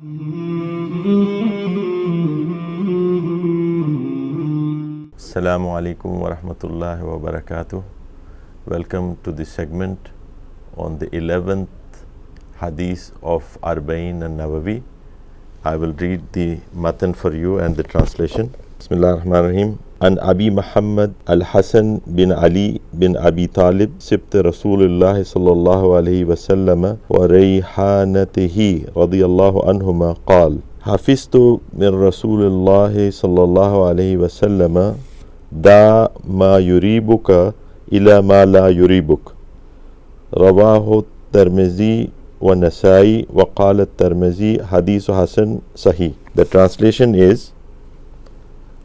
Assalamu alaikum wa rahmatullahi wa barakatuh. Welcome to this segment on the 11th Hadith of Arba'in and Nawawi. I will read the matan for you and the translation. Bismillah ar-Rahman ar-Rahim. An Abi Muhammad al-Hasan bin Ali bin Abi Talib sibt Rasulullah sallallahu alayhi wa sallam wa rayhanatihi radiyallahu anhuma qal Hafiztu min Rasulullah sallallahu alayhi wa sallam da ma yuribuka ila ma la yuribuk. Rawahu Tirmidhi wa Nasai wa qala Tirmidhi hadithu Hasan Sahih. The translation is: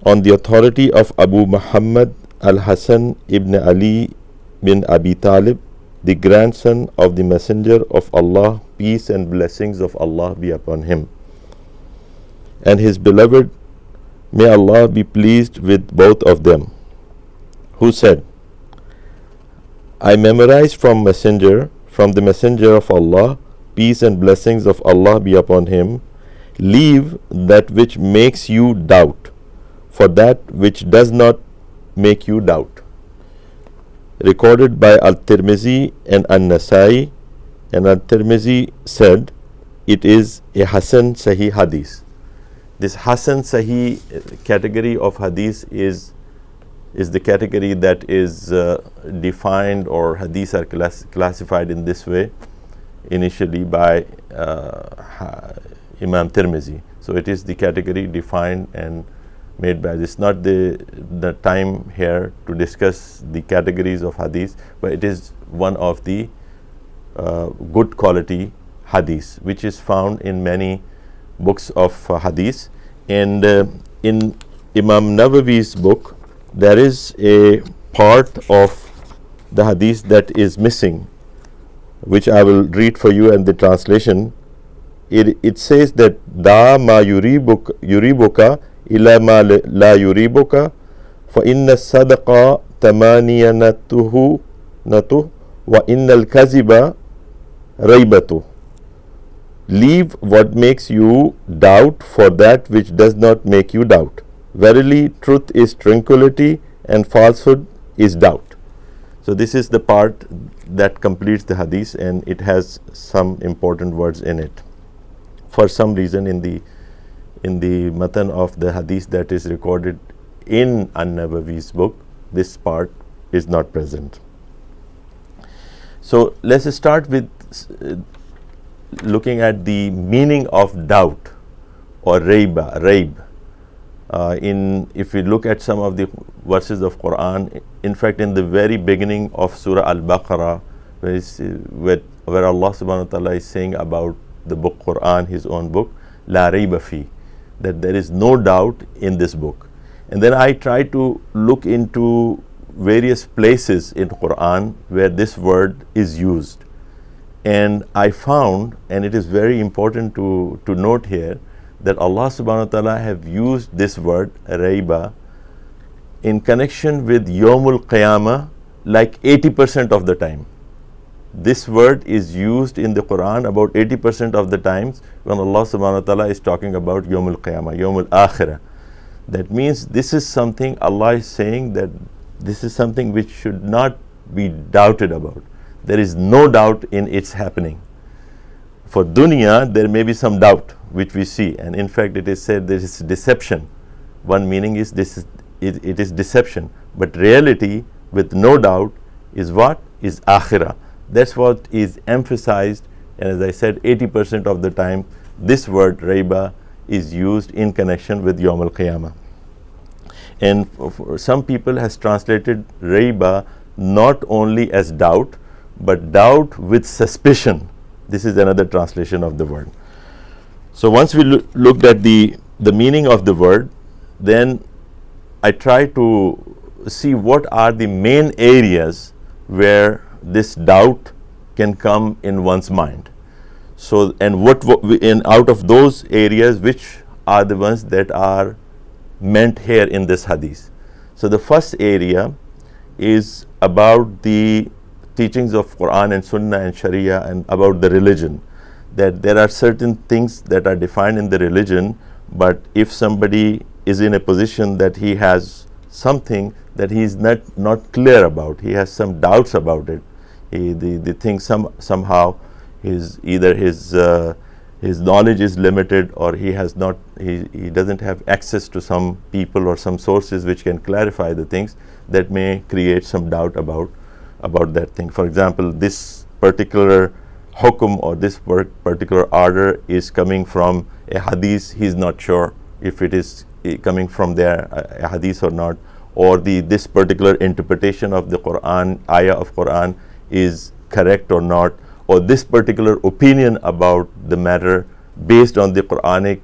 on the authority of Abu Muhammad al-Hasan ibn Ali bin Abi Talib, the grandson of the Messenger of Allah, peace and blessings of Allah be upon him, and his beloved, may Allah be pleased with both of them, who said, I memorized from the Messenger of Allah, peace and blessings of Allah be upon him, leave that which makes you doubt for that which does not make you doubt. Recorded by Al-Tirmidhi and An-Nasai, and Al-Tirmidhi said it is a Hasan Sahih Hadith. This Hasan Sahih category of Hadith is the category that is defined, or Hadith are classified in this way initially by Imam Tirmidhi. So it is the category defined and made by this. Not the time here to discuss the categories of Hadith, but it is one of the good quality Hadith which is found in many books of Hadith. And in Imam Nawawi's book there is a part of the Hadith that is missing, which I will read for you, and the translation. It says that da ma yuribuka ila ma la yuribuka fa inna sadaqa tamaniyanatuhu natu wa innal kaziba raibatu. Leave what makes you doubt for that which does not make you doubt. Verily, truth is tranquility and falsehood is doubt. So this is the part that completes the Hadith, and it has some important words in it. For some reason in the matan of the Hadith that is recorded in An-Nawawi's book, this part is not present. So let's start with looking at the meaning of doubt or raib. If we look at some of the verses of Quran, in fact in the very beginning of Surah Al-Baqarah, where Allah subhanahu wa ta'ala is saying about the book Quran, his own book, la rayba fi, that there is no doubt in this book. And then I try to look into various places in Quran where this word is used, and I found, and it is very important to note here, that Allah subhanahu wa ta'ala have used this word rayba in connection with Yawmul Qiyamah like 80% of the time. This word is used in the Quran about 80% of the times when Allah subhanahu wa ta'ala is talking about Yawmul Qiyamah, Yawmul Akhirah. That means this is something Allah is saying, that this is something which should not be doubted about. There is no doubt in its happening. For dunya, there may be some doubt which we see, and in fact it is said there is deception. One meaning is it is deception, but reality with no doubt is what? Is akhirah. That's what is emphasized, and as I said, 80% of the time this word rayba is used in connection with Yawm al-Qiyamah. And for some people has translated rayba not only as doubt, but doubt with suspicion. This is another translation of the word. So once we looked at the meaning of the word, then I try to see what are the main areas where this doubt can come in one's mind. So, and out of those areas, which are the ones that are meant here in this hadith. So the first area is about the teachings of Quran and Sunnah and Sharia, and about the religion, that there are certain things that are defined in the religion, but if somebody is in a position that he has something that he is not clear about, he has some doubts about it, the thing somehow is either his knowledge is limited, or he doesn't have access to some people or some sources which can clarify the things, that may create some doubt about that thing. For example, this particular hukum or this particular order is coming from a hadith, he is not sure if it is coming from there, a hadith or not, or this particular interpretation of the Quran, ayah of Quran is correct or not, or this particular opinion about the matter based on the Quranic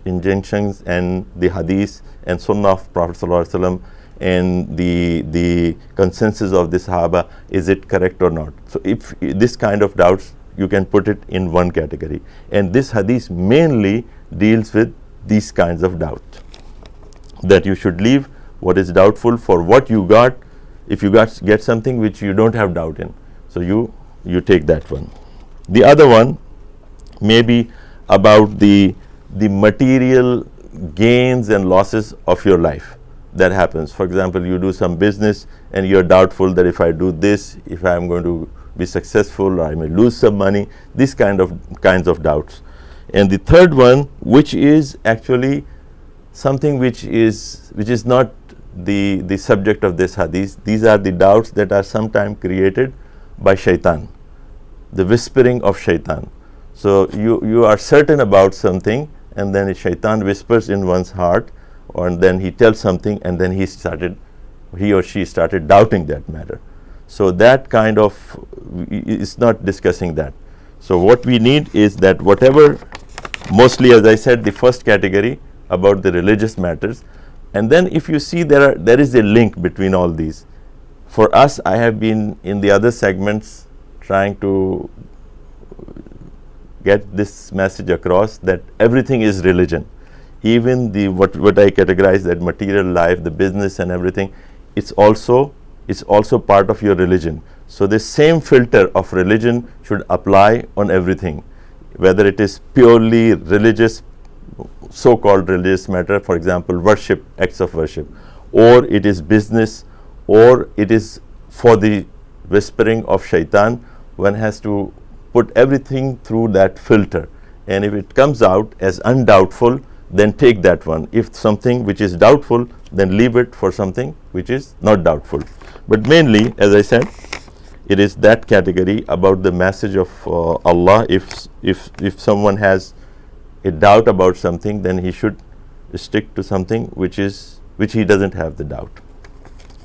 injunctions and the hadith and sunnah of Prophet ﷺ and the consensus of the Sahaba, is it correct or not? So if this kind of doubts, you can put it in one category, and this hadith mainly deals with these kinds of doubts, that you should leave what is doubtful for what you got. If you get something which you don't have doubt in, so you take that one. The other one may be about the material gains and losses of your life that happens. For example, you do some business and you're doubtful that if I do this, if I'm going to be successful, or I may lose some money, these kinds of doubts. And the third one, which is actually something which is not the subject of this hadith, these are the doubts that are sometimes created by shaitan, the whispering of shaitan. So you are certain about something, and then a shaitan whispers in one's heart, and then he tells something, and then he or she started doubting that matter. So that kind of is not discussing that. So what we need is that whatever, mostly as I said, the first category about the religious matters, and then if you see there is a link between all these. For us, I have been in the other segments trying to get this message across, that everything is religion. Even what I categorize, that material life, the business and everything, it's also part of your religion. So the same filter of religion should apply on everything, whether it is purely religious, so-called religious matter, for example, worship, acts of worship, or it is business, or it is for the whispering of shaitan. One has to put everything through that filter, and if it comes out as undoubtful, then take that one. If something which is doubtful, then leave it for something which is not doubtful. But mainly, as I said, it is that category about the message of Allah. If someone has a doubt about something, then he should stick to something which he doesn't have the doubt.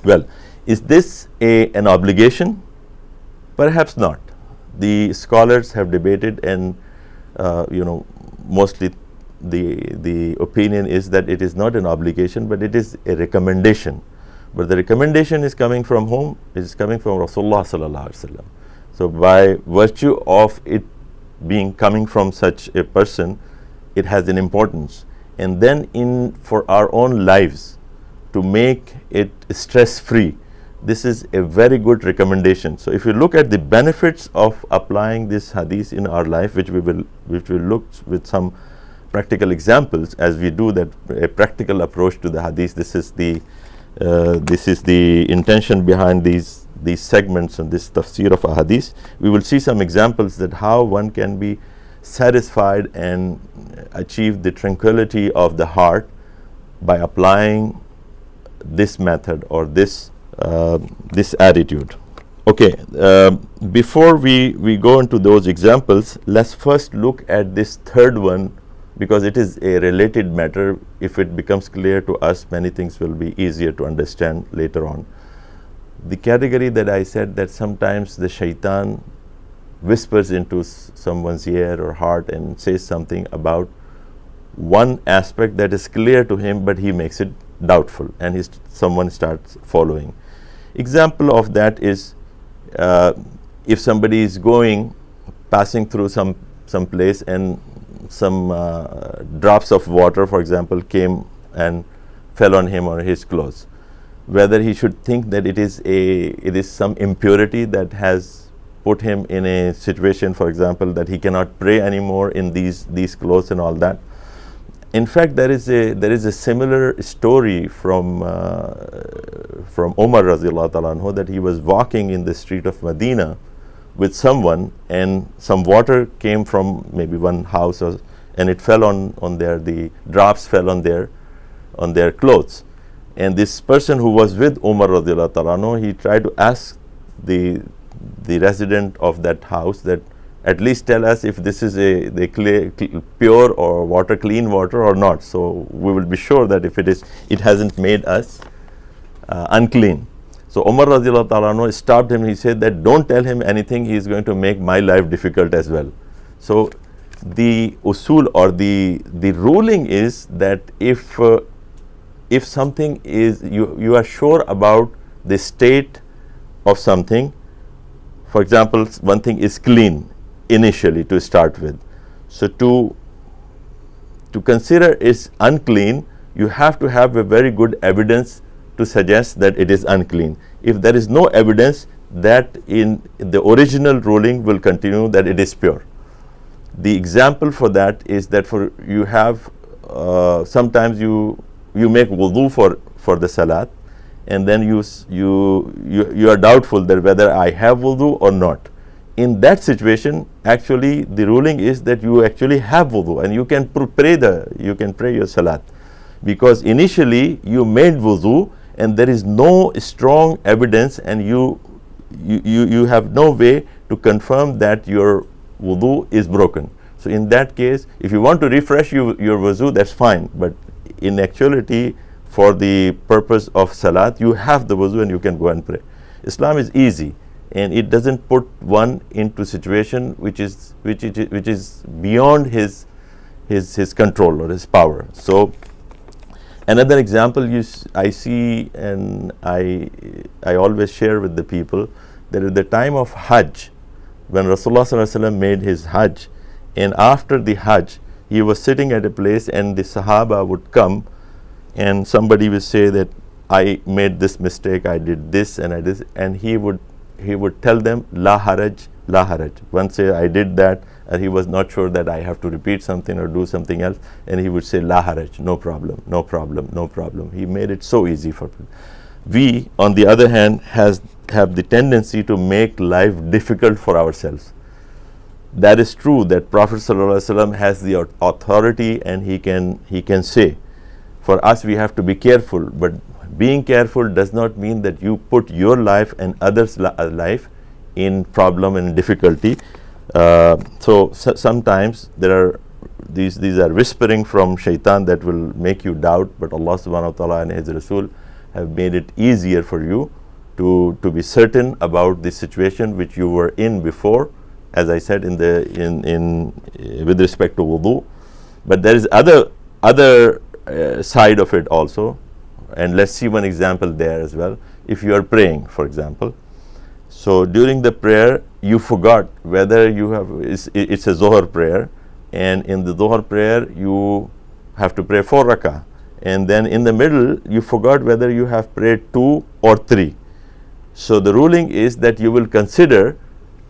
Well, is this an obligation? Perhaps not. The scholars have debated, and mostly the opinion is that it is not an obligation, but it is a recommendation. But the recommendation is coming from whom? It is coming from Rasulullah sallallahu alaihi wasallam. So by virtue of it being coming from such a person, it has an importance. And then for our own lives, to make it stress-free, this is a very good recommendation. So if you look at the benefits of applying this hadith in our life, which we will look with some practical examples as we do that, a practical approach to the hadith. This is the intention behind these segments and this tafsir of a hadith. We will see some examples that how one can be satisfied and achieve the tranquility of the heart by applying this method or this attitude. Okay, before we go into those examples, let's first look at this third one, because it is a related matter. If it becomes clear to us, many things will be easier to understand later on. The category that I said, that sometimes the shaitan whispers into someone's ear or heart and says something about one aspect that is clear to him, but he makes it doubtful, and someone starts following. Example of that is if somebody is passing through some place, and some drops of water, for example, came and fell on him or his clothes. Whether he should think that it is some impurity that has put him in a situation, for example, that he cannot pray anymore in these clothes and all that. In fact, there is a similar story from Umar radiallahu ta'ala anhu, that he was walking in the street of Medina with someone, and some water came from maybe one house, and it fell on the drops fell on their clothes. And this person who was with Umar radiallahu ta'ala anhu, he tried to ask the resident of that house that at least tell us if this is the pure or clean water or not, so we will be sure that if it hasn't made us unclean. So Umar radiallahu ta'ala anhu stopped him. He said that don't tell him anything, he is going to make my life difficult as well. So the usul or the ruling is that if something is, you are sure about the state of something, for example, one thing is clean initially to start with, so to consider is unclean, you have to have a very good evidence to suggest that it is unclean. If there is no evidence, that in the original ruling will continue that it is pure. The example for that is that for you have sometimes you make wudu for the salat, and then you are doubtful that whether I have wudu or not. In that situation, actually the ruling is that you actually have wudu and you can pray your salat, because initially you made wudu and there is no strong evidence, and you have no way to confirm that your wudu is broken. So in that case, if you want to refresh your wudu, that's fine, but in actuality, for the purpose of salat, you have the wudu and you can go and pray. Islam is easy, and it doesn't put one into situation which is beyond his control or his power. So another example I see, and I always share with the people, that at the time of Hajj, when Rasulullah sallallahu alaihi wasallam made his Hajj, and after the Hajj he was sitting at a place and the Sahaba would come and somebody would say that I made this mistake, I did this and I did, and he would tell them la haraj, la haraj. One say I did that, and he was not sure that I have to repeat something or do something else, and he would say la haraj, no problem, no problem, no problem. He made it so easy for people. We, on the other hand, have the tendency to make life difficult for ourselves. That is true that Prophet ﷺ has the authority and he can say. For us, we have to be careful, but being careful does not mean that you put your life and others' life in problem and difficulty. So sometimes there are these are whispering from shaitan that will make you doubt, but Allah subhanahu wa ta'ala and His Rasul have made it easier for you to be certain about the situation which you were in before, as I said with respect to wudu. But there is other side of it also, and let's see one example there as well. If you are praying, for example, so during the prayer you forgot whether you have it's a Zohar prayer, and in the Zohar prayer you have to pray 4 rakah, and then in the middle you forgot whether you have prayed 2 or 3. So the ruling is that you will consider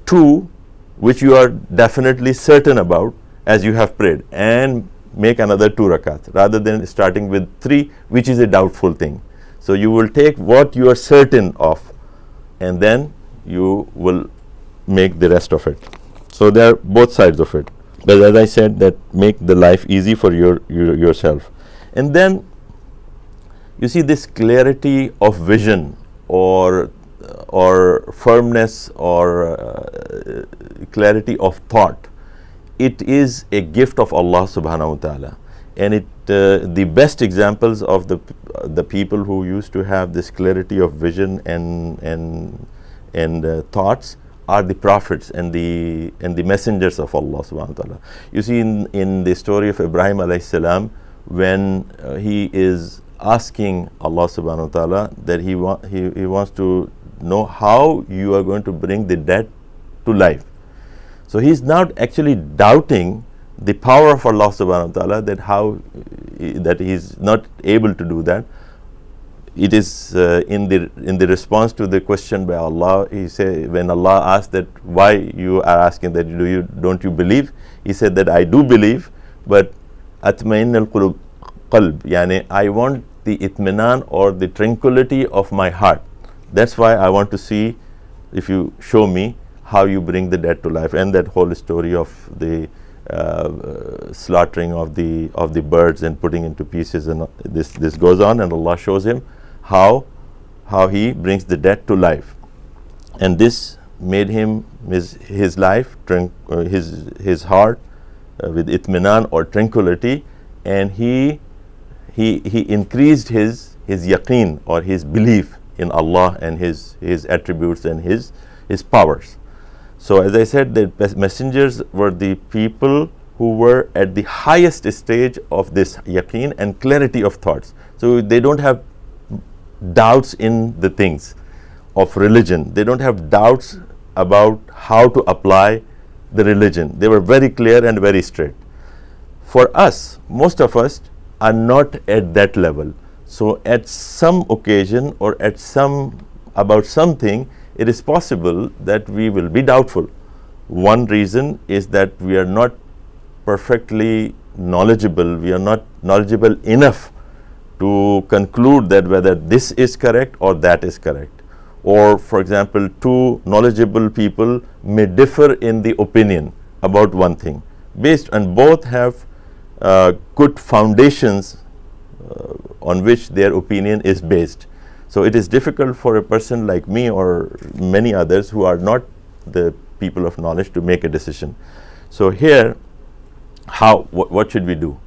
2 which you are definitely certain about as you have prayed, and make another 2 rakat rather than starting with 3, which is a doubtful thing. So you will take what you are certain of, and then you will make the rest of it. So there are both sides of it, but as I said, that make the life easy for yourself. And then you see this clarity of vision or firmness or clarity of thought. It is a gift of Allah subhanahu wa ta'ala, and the best examples of the people who used to have this clarity of vision and thoughts are the prophets and the messengers of Allah subhanahu wa ta'ala. You see in the story of Ibrahim alayhi salam, when he is asking Allah subhanahu wa ta'ala that he wants to know how you are going to bring the dead to life. So he is not actually doubting the power of Allah subhanahu wa ta'ala, that he is not able to do that. it is in the response to the question by Allah. He said, when Allah asked that why you are asking that, don't you believe? He said that I do believe, but atmain al qalb, yani I want the itminan or the tranquility of my heart. That's why I want to see if you show me how you bring the dead to life. And that whole story of the slaughtering of the birds and putting into pieces, and this goes on, and Allah shows him how he brings the dead to life, and this made him his life his heart with itminan or tranquility, and he increased his yaqeen or his belief in Allah and his attributes and his powers. So as I said, the messengers were the people who were at the highest stage of this yaqeen and clarity of thoughts. So they don't have doubts in the things of religion. They don't have doubts about how to apply the religion. They were very clear and very straight. For us, most of us are not at that level. So at some occasion or about something, it is possible that we will be doubtful. One reason is that we are not perfectly knowledgeable. We are not knowledgeable enough to conclude that whether this is correct or that is correct. Or, for example, two knowledgeable people may differ in the opinion about one thing, and both have good foundations on which their opinion is based. So it is difficult for a person like me or many others who are not the people of knowledge to make a decision. So here, what should we do?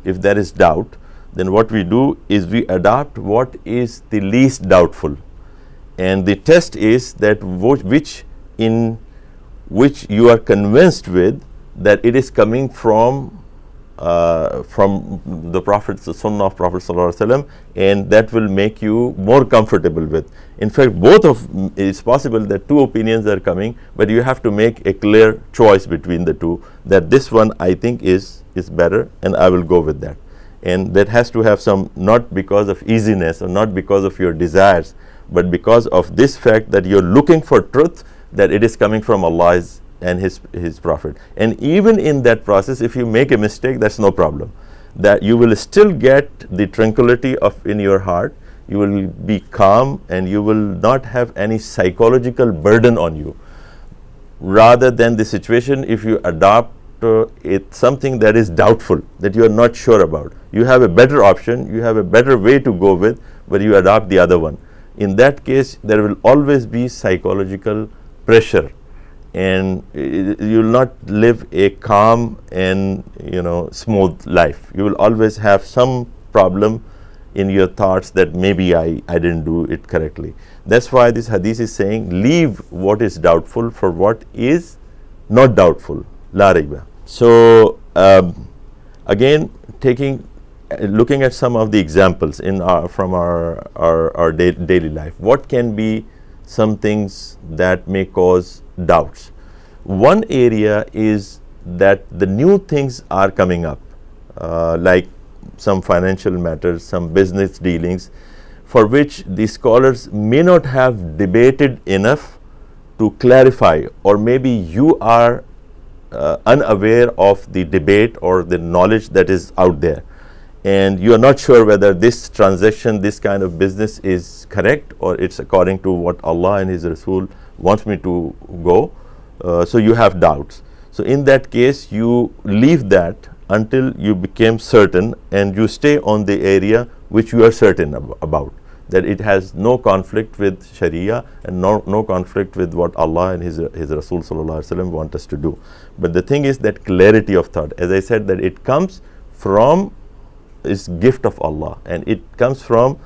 If there is doubt, then what we do is we adopt what is the least doubtful, and the test is that which you are convinced with that it is coming from the Prophet's, the Sunnah of Prophet Sallallahu Alaihi Wasallam, and that will make you more comfortable with. In fact, it's possible that two opinions are coming, but you have to make a clear choice between the two, that this one I think is better and I will go with that. And that has to have some, not because of easiness or not because of your desires, but because of this fact that you're looking for truth, that it is coming from Allah and his Prophet. And even in that process, if you make a mistake, that's no problem. That you will still get the tranquility in your heart, you will be calm, and you will not have any psychological burden on you. Rather than the situation, if you adopt something that is doubtful, that you are not sure about, you have a better option, you have a better way to go with, but you adopt the other one. In that case, there will always be psychological pressure, and you will not live a calm and smooth life. You will always have some problem in your thoughts that maybe I didn't do it correctly. That's why this hadith is saying, leave what is doubtful for what is not doubtful. La raiba. So again, looking at some of the examples from our daily life, what can be some things that may cause doubts? One area is that the new things are coming up, like some financial matters, some business dealings, for which the scholars may not have debated enough to clarify, or maybe you are unaware of the debate or the knowledge that is out there, and you are not sure whether this transaction, this kind of business is correct or it's according to what Allah and His Rasul wants me to go. So you have doubts. So in that case, you leave that until you become certain, and you stay on the area which you are certain about, that it has no conflict with Sharia and no conflict with what Allah and His Rasul Sallallahu Alaihi Wasallam want us to do. But the thing is that clarity of thought, as I said, that it comes from this gift of Allah, and it comes from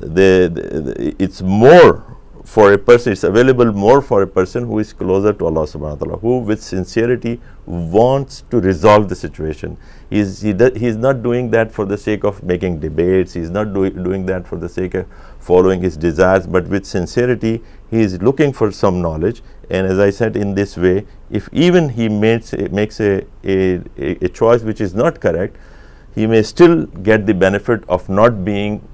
it's more for a person, it's available more for a person who is closer to Allah subhanahu wa ta'ala, who with sincerity wants to resolve the situation. He's not doing that for the sake of making debates, he's not doing that for the sake of following his desires, but with sincerity he is looking for some knowledge. And as I said, in this way, if even he makes a choice which is not correct, he may still get the benefit of not being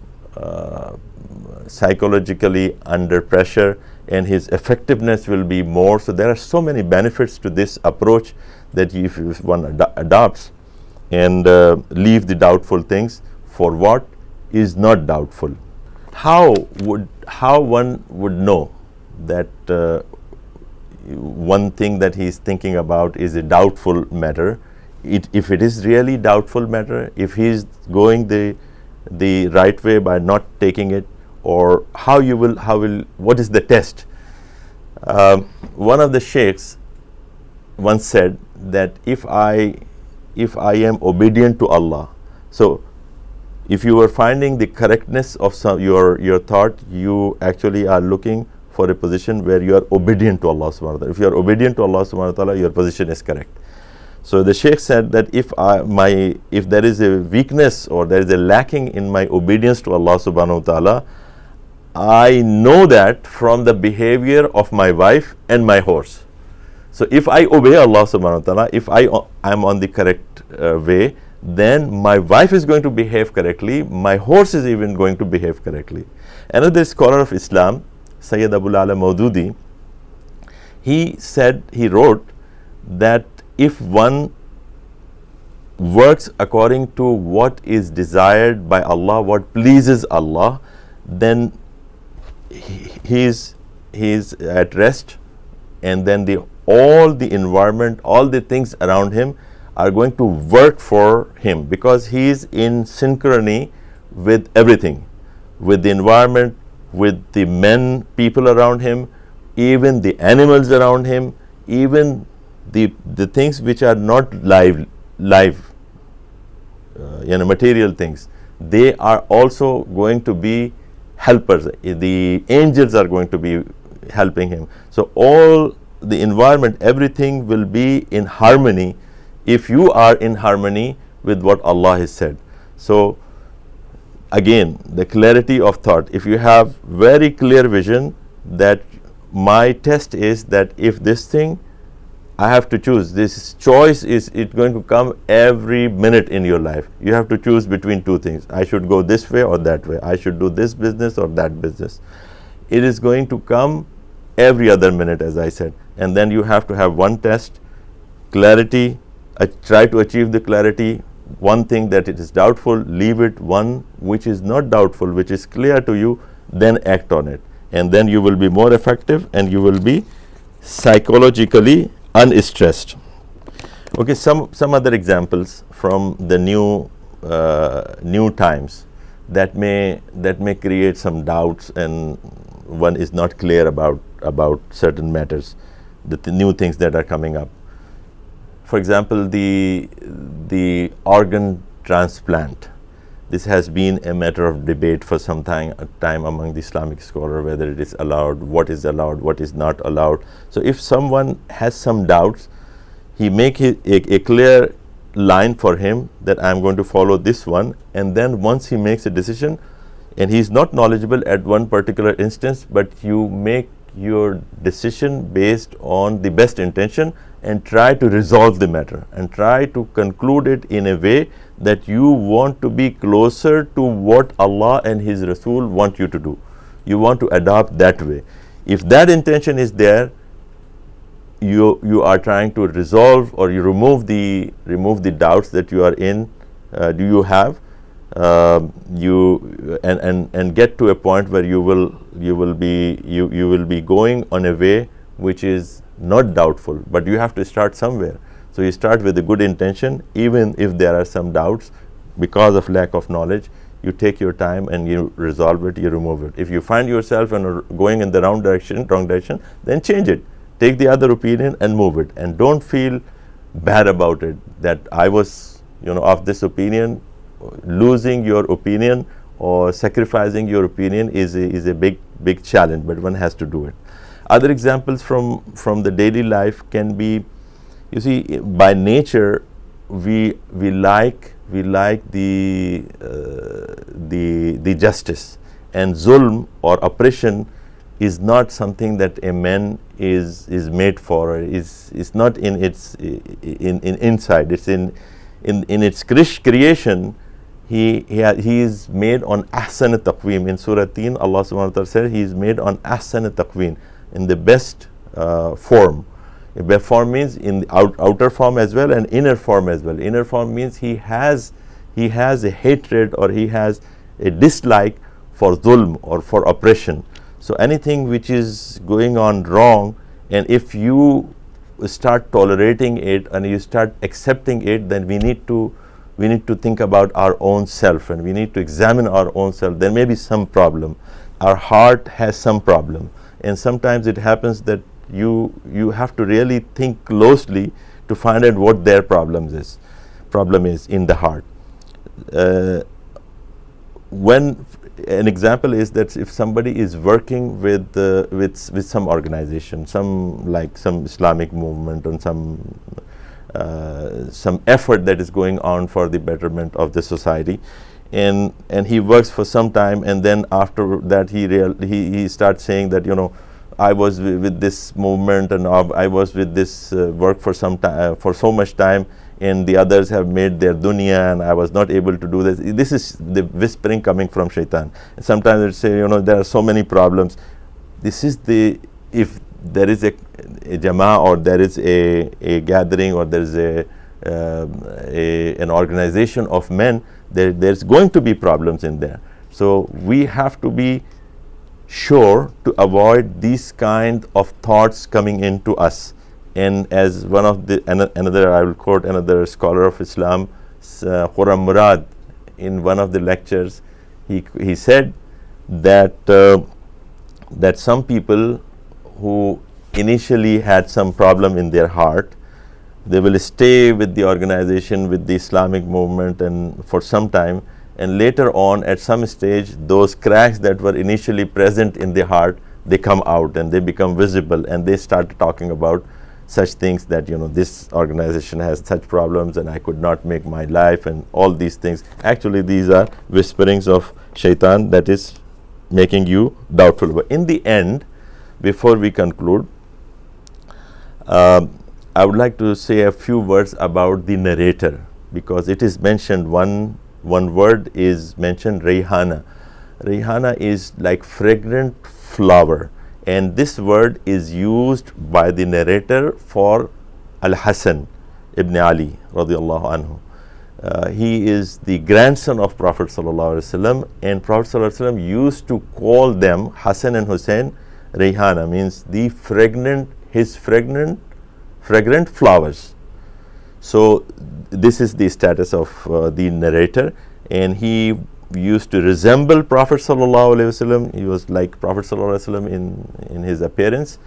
psychologically under pressure, and his effectiveness will be more. So there are so many benefits to this approach that if one adopts, and leave the doubtful things for what is not doubtful. How one would know that one thing that he is thinking about is a doubtful matter? If it is really doubtful matter, if he is going the right way by not taking it, or what is the test? One of the sheikhs once said that if I am obedient to Allah, so if you are finding the correctness of your thought, you actually are looking for a position where you are obedient to Allah subhanahu wa ta'ala. If you are obedient to Allah subhanahu wa ta'ala, your position is correct. So the Sheikh said that if there is a weakness or there is a lacking in my obedience to Allah subhanahu wa ta'ala, I know that from the behavior of my wife and my horse. So if I obey Allah subhanahu wa ta'ala, if I am on the correct way, then my wife is going to behave correctly, my horse is even going to behave correctly. Another scholar of Islam, Sayyid Abul Ala Maududi, he wrote that if one works according to what is desired by Allah, what pleases Allah, then he is at rest, and then all the environment, all the things around him are going to work for him, because he is in synchrony with everything, with the environment, with the people around him, even the animals around him, even the things which are not live material things, they are also going to be helpers. The angels are going to be helping him. So all the environment, everything will be in harmony if you are in harmony with what Allah has said. So again, the clarity of thought, if you have very clear vision that my test is that if this thing I have to choose, this choice is going to come every minute in your life. You have to choose between two things. I should go this way or that way. I should do this business or that business. It is going to come every other minute, as I said. And then you have to have one test, clarity, try to achieve the clarity. One thing that it is doubtful, leave it. One which is not doubtful, which is clear to you, then act on it. And then you will be more effective, and you will be psychologically unstressed. Okay, some other examples from the new times that may create some doubts, and one is not clear about certain matters, the new things that are coming up. For example, the organ transplant. This has been a matter of debate for some time among the Islamic scholar, whether it is allowed, what is not allowed. So if someone has some doubts, he make a clear line for him that I am going to follow this one, and then once he makes a decision, and he is not knowledgeable at one particular instance, but you make your decision based on the best intention and try to resolve the matter and try to conclude it in a way that you want to be closer to what Allah and His Rasul want you to do. You want to adopt that way. If that intention is there, you are trying to resolve, or you remove the doubts that you are in, do you have, and get to a point where you will be going on a way which is not doubtful, but you have to start somewhere. So you start with a good intention, even if there are some doubts because of lack of knowledge. You take your time and you resolve it, you remove it. If you find yourself going in the wrong direction, then change it. Take the other opinion and move it, and don't feel bad about it that I was of this opinion. Losing your opinion or sacrificing your opinion is a big challenge, but one has to do it. Other examples from the daily life can be, you see, by nature we like the justice, and zulm or oppression is not something that a man is made for. Is not in its inside. It's in its creation. he is made on ahsan taqweem. In Surah Teen, Allah subhanahu wa ta'ala said he is made on ahsan taqweem, in the best form. A best form means in the outer form as well and inner form as well. Inner form means he has a hatred or he has a dislike for zulm or for oppression. So anything which is going on wrong, and if you start tolerating it and you start accepting it, then we need to think about our own self, and we need to examine our own self. There may be some problem. Our heart has some problem, and sometimes it happens that you have to really think closely to find out what their problem is in the heart. When an example is that if somebody is working with some organization, some Islamic movement, and some effort that is going on for the betterment of the society, and he works for some time, and then after that he starts saying that, you know, I was with this movement and I was with this work for some time, for so much time, and the others have made their dunya and I was not able to do this. This is the whispering coming from shaitan. And sometimes they say, you know, there are so many problems. This is if there is a jama'ah, or there is a gathering, or there is an organization of men, there's going to be problems in there. So we have to be sure to avoid these kind of thoughts coming into us. And as one of another, I will quote another scholar of Islam, Khurram Murad, in one of the lectures, he said that some people who initially had some problem in their heart, they will stay with the organization, with the Islamic movement, and for some time, and later on at some stage those cracks that were initially present in the heart, they come out and they become visible, and they start talking about such things that, you know, this organization has such problems and I could not make my life, and all these things. Actually these are whisperings of shaitan that is making you doubtful. But in the end, before we conclude, I would like to say a few words about the narrator, because it is mentioned, one word is mentioned, Rayhana. Rayhana is like fragrant flower, and this word is used by the narrator for Al-Hasan ibn Ali radiallahu anhu. He is the grandson of Prophet sallallahu alaihi wasallam, and Prophet sallallahu alaihi wasallam used to call them, Hassan and Hussein, Rayhana, means the fragrant flowers. So this is the status of the narrator, and he used to resemble Prophet sallallahu alaihi wasallam. He was like Prophet sallallahu alaihi wasallam in his appearance.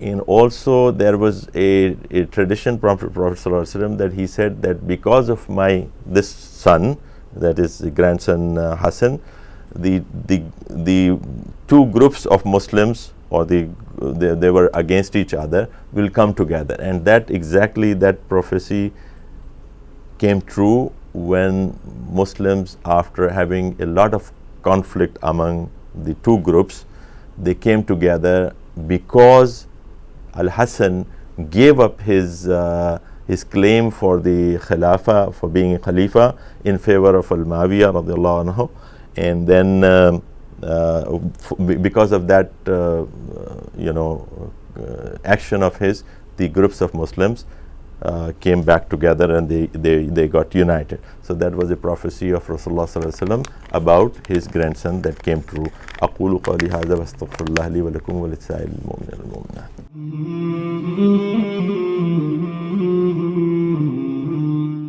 And also there was a tradition from Prophet sallallahu alaihi wasallam that he said that because of this son, that is the grandson Hassan, the two groups of Muslims, or they were against each other, will come together. And that prophecy came true when Muslims, after having a lot of conflict among the two groups, they came together because Al-Hasan gave up his claim for the Khilafah, for being a Khalifa, in favor of Al-Muawiyah radiallahu anhu. And then because of that action of his, the groups of Muslims came back together, and they got united. So that was a prophecy of Rasulullah sallallahu alaihi wasallam about his grandson that came true. أقول قولي هذا واستغفر الله لي ولكم ولسائر المؤمنين والمؤمنات.